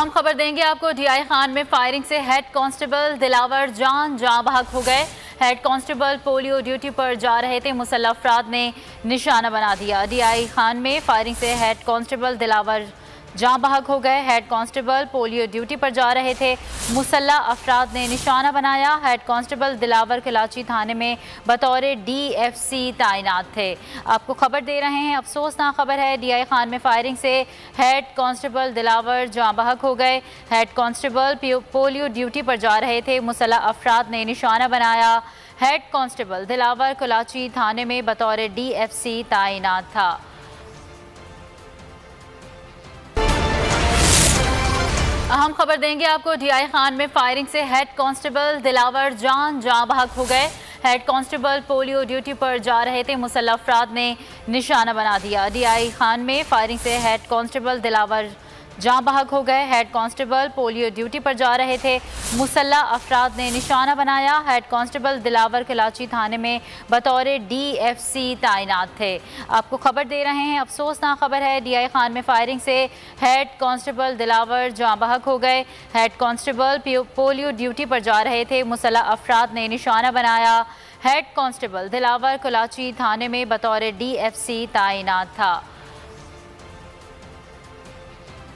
अहम खबर देंगे आपको। डीआई खान में फायरिंग से हेड कांस्टेबल दिलावर जान बहक हो गए। हेड कांस्टेबल पोलियो ड्यूटी पर जा रहे थे, मुसल्लह अफराद ने निशाना बना दिया। डीआई खान में फायरिंग से हेड कांस्टेबल दिलावर जान बहक हो गए। हेड कांस्टेबल पोलियो ड्यूटी पर जा रहे थे, मुसल्लह अफराद ने निशाना बनाया। हेड कांस्टेबल दिलावर कराची थाने में बतौर डीएफसी तैनात थे। आपको खबर दे रहे हैं, अफसोसनाक खबर है। डीआई खान में फायरिंग से हेड कांस्टेबल दिलावर जान बहक हो गए। हेड कांस्टेबल पोलियो ड्यूटी पर जा रहे थे, मुसल्लह अफराद ने निशाना बनाया। हेड कांस्टेबल दिलावर कराची थाने में बतौर डीएफसी तैनात था। अहम खबर देंगे आपको। डीआई खान में फायरिंग से हेड कांस्टेबल दिलावर जान बहक हो गए। हेड कांस्टेबल पोलियो ड्यूटी पर जा रहे थे, मुसल्लह अफराद ने निशाना बना दिया। डीआई खान में फायरिंग से हेड कांस्टेबल दिलावर जान बहक हो गए। हेड कांस्टेबल पोलियो ड्यूटी पर जा रहे थे, मुसल्लह अफराद ने निशाना बनाया। हेड कांस्टेबल दिलावर कराची थाने में बतौर डीएफसी तैनात थे। आपको खबर दे रहे हैं, अफसोसनाक खबर है। डीआई खान में फायरिंग से हेड कांस्टेबल दिलावर जान बहक हो गए। हेड कांस्टेबल पोलियो ड्यूटी पर जा रहे थे, मुसल्लह अफराद ने निशाना बनाया। हेड कांस्टेबल दिलावर कराची थाने में बतौर डीएफसी तैनात था।